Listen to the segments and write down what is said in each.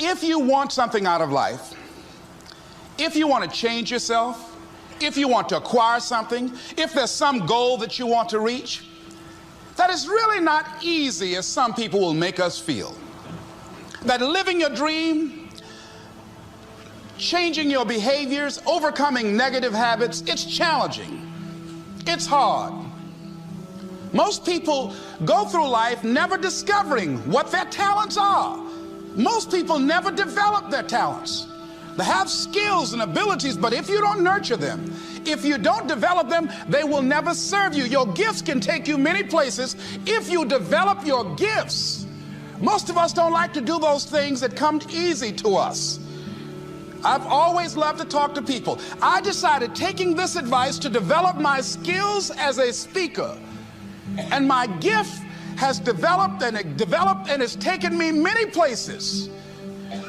If you want something out of life, if you want to change yourself, if you want to acquire something, if there's some goal that you want to reach, that is really not easy as some people will make us feel. That living your dream, changing your behaviors, overcoming negative habits, it's challenging. It's hard. Most people go through life never discovering what their talents are. Most people never develop their talents. They have skills and abilities, but if you don't nurture them, if you don't develop them, they will never serve you. Your gifts can take you many places if you develop your gifts. Most of us don't like to do those things that come easy to us. I've always loved to talk to people. I decided, taking this advice, to develop my skills as a speaker. And my gift has developed and it's taken me many places.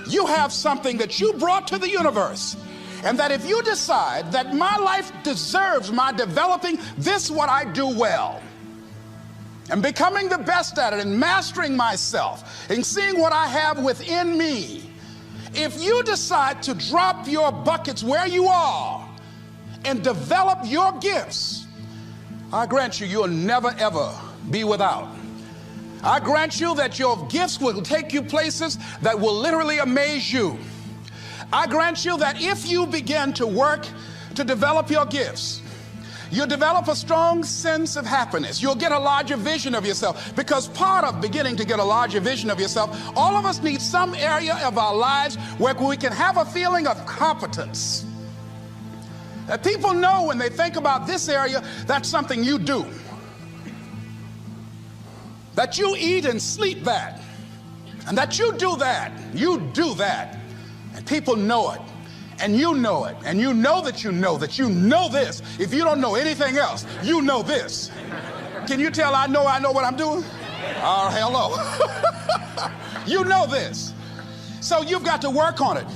You have something that you brought to the universe, and that if you decide that my life deserves my developing this, what I do well, and becoming the best at it, and mastering myself, and seeing what I have within me, if you decide to drop your buckets where you are and develop your gifts, I grant you, you'll never ever be without. I grant you that your gifts will take you places that will literally amaze you. I grant you that if you begin to work to develop your gifts, you'll develop a strong sense of happiness. You'll get a larger vision of yourself, because part of beginning to get a larger vision of yourself, all of us need some area of our lives where we can have a feeling of competence. That people know when they think about this area, that's something you do. That you eat and sleep that, and that you do that, and people know it, and you know it, and you know that you know this. If you don't know anything else, you know this. Can you tell I know what I'm doing? Oh, hello. You know this. So you've got to work on it.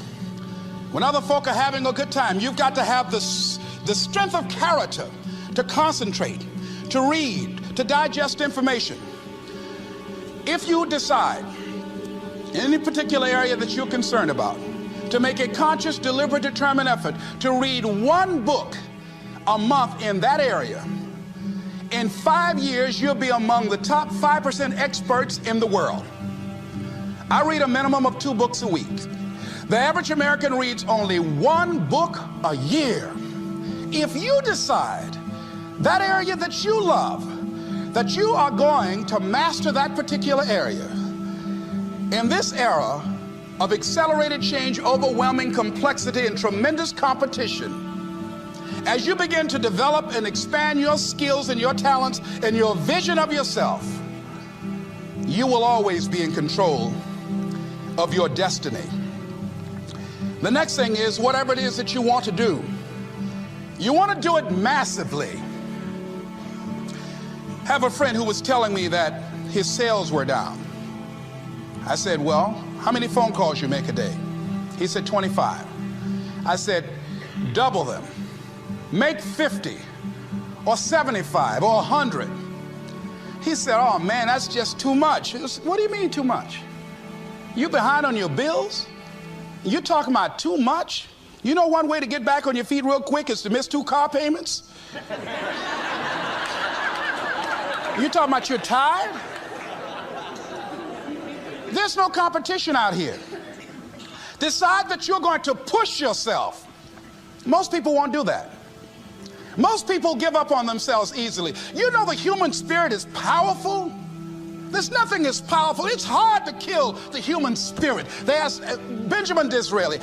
When other folk are having a good time, you've got to have the strength of character to concentrate, to read, to digest information. If you decide in any particular area that you're concerned about to make a conscious, deliberate, determined effort to read one book a month in that area, in 5 years you'll be among the top 5% experts in the world. I read a minimum of 2 books a week. The average American reads only 1 book a year. If you decide that area that you love, that you are going to master that particular area, in this era of accelerated change, overwhelming complexity, and tremendous competition, as you begin to develop and expand your skills and your talents and your vision of yourself, you will always be in control of your destiny. The next thing is, whatever it is that you want to do, you want to do it massively. I have a friend who was telling me that his sales were down. I said, well, how many phone calls you make a day? He said, 25. I said, double them. Make 50 or 75 or 100. He said, oh man, that's just too much. What do you mean too much? You behind on your bills? You talking about too much? You know one way to get back on your feet real quick is to miss 2 car payments? You talking about you're tired? There's no competition out here. Decide that you're going to push yourself. Most people won't do that. Most people give up on themselves easily. You know the human spirit is powerful. There's nothing as powerful. It's hard to kill the human spirit. They asked Benjamin Disraeli,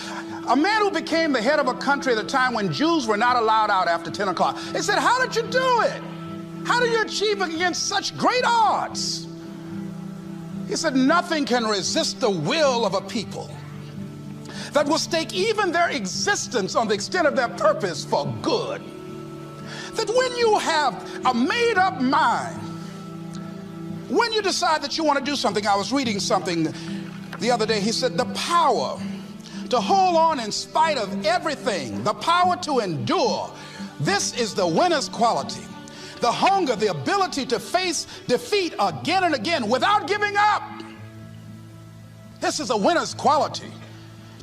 a man who became the head of a country at a time when Jews were not allowed out after 10 o'clock. They said, how did you do it? How do you achieve it against such great odds? He said, nothing can resist the will of a people that will stake even their existence on the extent of their purpose for good. That when you have a made-up mind, when you decide that you want to do something, I was reading something the other day, he said, the power to hold on in spite of everything, the power to endure, this is the winner's quality. The hunger, the ability to face defeat again and again without giving up. This is a winner's quality.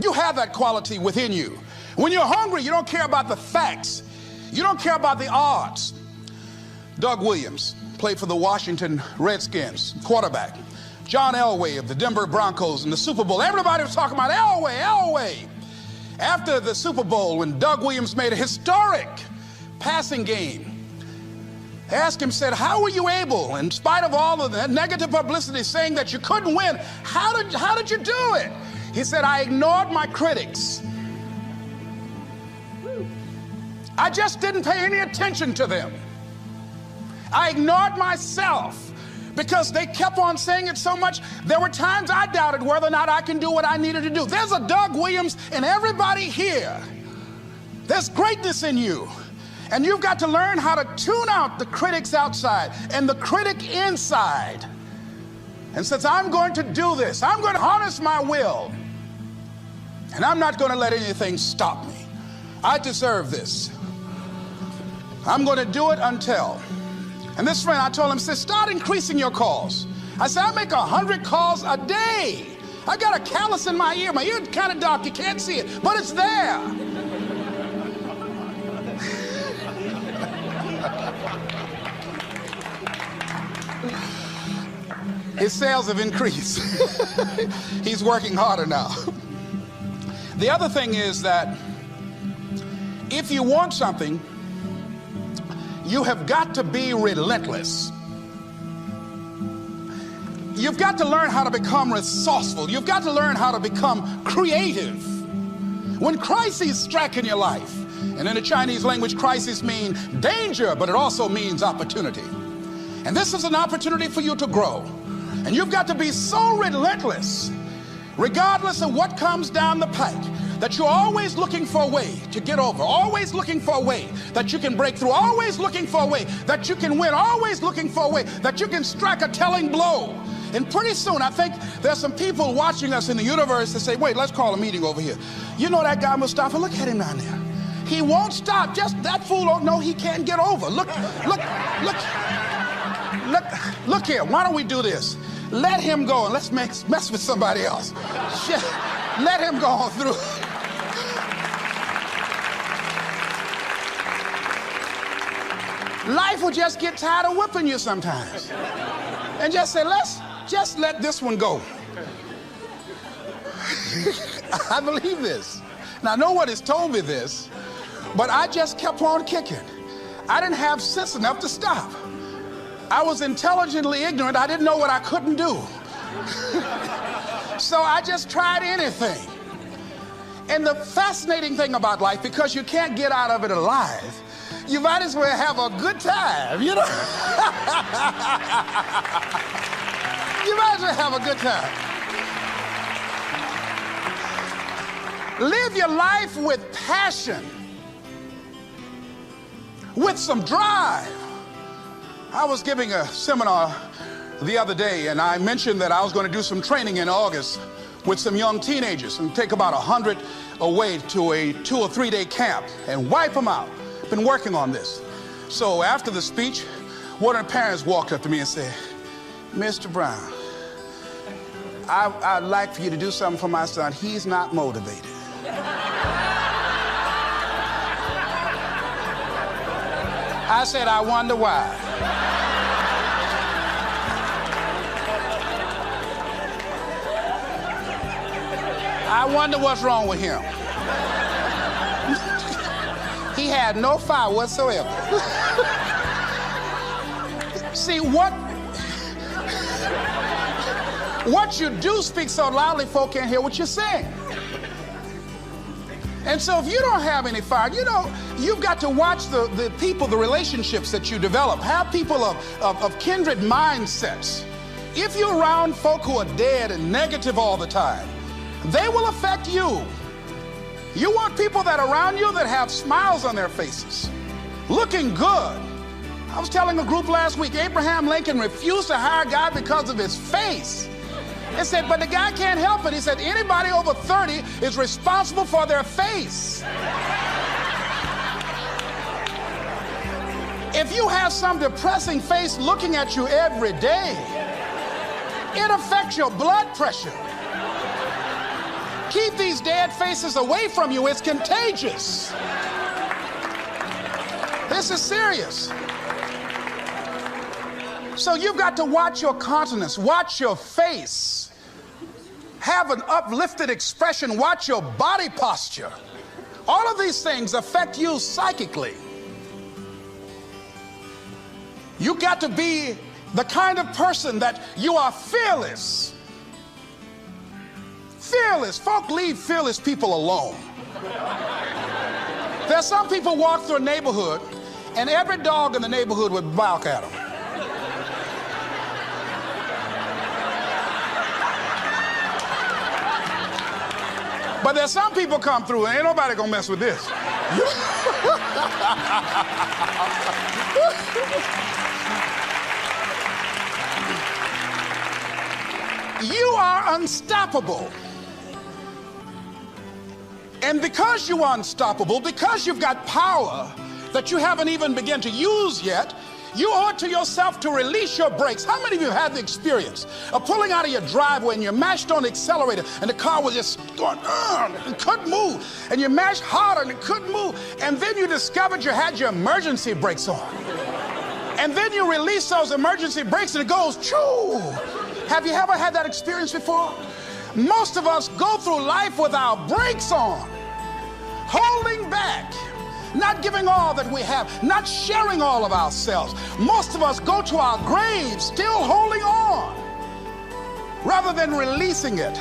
You have that quality within you. When you're hungry, you don't care about the facts. You don't care about the odds. Doug Williams played for the Washington Redskins, quarterback. John Elway of the Denver Broncos in the Super Bowl. Everybody was talking about Elway. After the Super Bowl, when Doug Williams made a historic passing game, they asked him, said, how were you able, in spite of all of the negative publicity saying that you couldn't win, how did you do it? He said, I ignored my critics. I just didn't pay any attention to them. I ignored myself because they kept on saying it so much. There were times I doubted whether or not I can do what I needed to do. There's a Doug Williams in everybody here. There's greatness in you. And you've got to learn how to tune out the critics outside and the critic inside. And says, I'm going to do this. I'm going to harness my will. And I'm not going to let anything stop me. I deserve this. I'm going to do it until. And this friend, I told him, said, start increasing your calls. I said, I make 100 calls a day. I got a callus in my ear. My ear's kind of dark. You can't see it, but it's there. His sales have increased. He's working harder now. The other thing is that if you want something, you have got to be relentless. You've got to learn how to become resourceful. You've got to learn how to become creative. When crises strike in your life, and in the Chinese language, crises mean danger, but it also means opportunity. And this is an opportunity for you to grow. And you've got to be so relentless, regardless of what comes down the pike, that you're always looking for a way to get over, always looking for a way that you can break through, always looking for a way that you can win, always looking for a way that you can strike a telling blow. And pretty soon, I think there's some people watching us in the universe that say, wait, let's call a meeting over here. You know that guy Mustafa? Look at him down there. He won't stop. Just that fool don't know he can't get over. Look here. Why don't we do this? Let him go and let's mess with somebody else. Shit. Let him go on through. Life will just get tired of whipping you sometimes. And just say, let's just let this one go. I believe this. Now, no one has told me this, but I just kept on kicking. I didn't have sense enough to stop. I was intelligently ignorant. I didn't know what I couldn't do. So I just tried anything. And the fascinating thing about life, because you can't get out of it alive, you might as well have a good time, you know? You might as well have a good time. Live your life with passion, with some drive. I was giving a seminar the other day, and I mentioned that I was going to do some training in August with some young teenagers and take about 100 away to a 2 or 3 day camp and wipe them out. Been working on this. So after the speech, one of the parents walked up to me and said, Mr. Brown, I'd like for you to do something for my son. He's not motivated. I said, I wonder why. I wonder what's wrong with him. He had no fire whatsoever. See, what you do speaks so loudly, folk can't hear what you're saying. And so if you don't have any fire, you know, you've got to watch the people, the relationships that you develop. Have people of kindred mindsets. If you're around folk who are dead and negative all the time, they will affect you. You want people that are around you that have smiles on their faces, looking good. I was telling a group last week, Abraham Lincoln refused to hire a guy because of his face. He said, but the guy can't help it. He said, anybody over 30 is responsible for their face. If you have some depressing face looking at you every day, it affects your blood pressure. Keep these dead faces away from you. It's contagious. This is serious. So you've got to watch your countenance, watch your face, have an uplifted expression, watch your body posture. All of these things affect you psychically. You got to be the kind of person that you are fearless. Fearless. Folk leave fearless people alone. There's some people walk through a neighborhood and every dog in the neighborhood would bark at them. But there's some people come through and ain't nobody gonna mess with this. You are unstoppable. And because you are unstoppable, because you've got power that you haven't even begun to use yet, you owe it to yourself to release your brakes. How many of you had the experience of pulling out of your driveway and you mashed on the accelerator and the car was just going and couldn't move, and you mashed harder and it couldn't move, and then you discovered you had your emergency brakes on, and then you release those emergency brakes and it goes choo. Have you ever had that experience before? Most of us go through life with our brakes on, holding back, not giving all that we have, not sharing all of ourselves. Most of us go to our graves still holding on rather than releasing it.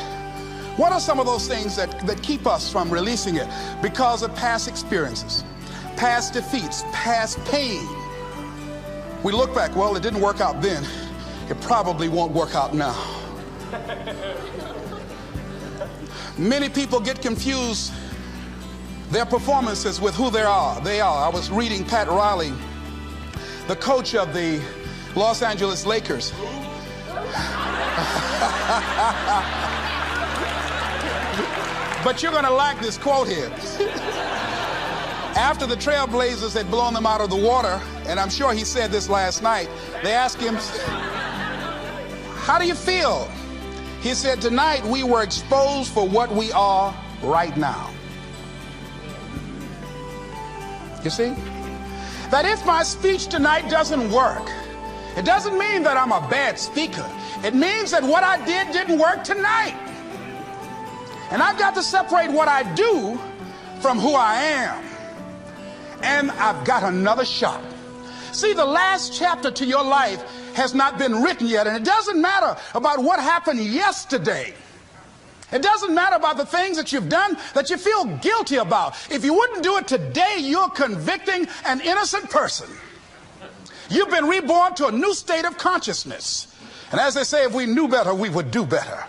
What are some of those things that keep us from releasing it? Because of past experiences, past defeats, past pain. We look back, well, it didn't work out then. It probably won't work out now. Many people get confused their performances with who they are. I was reading Pat Riley, the coach of the Los Angeles Lakers. But you're gonna like this quote here. After the Trailblazers had blown them out of the water, and I'm sure he said this last night, they asked him, how do you feel? He said, tonight we were exposed for what we are right now. You see? That if my speech tonight doesn't work, it doesn't mean that I'm a bad speaker. It means that what I did didn't work tonight. And I've got to separate what I do from who I am. And I've got another shot. See, the last chapter to your life has not been written yet, and it doesn't matter about what happened yesterday. It doesn't matter about the things that you've done that you feel guilty about. If you wouldn't do it today, you're convicting an innocent person. You've been reborn to a new state of consciousness. And as they say, if we knew better, we would do better.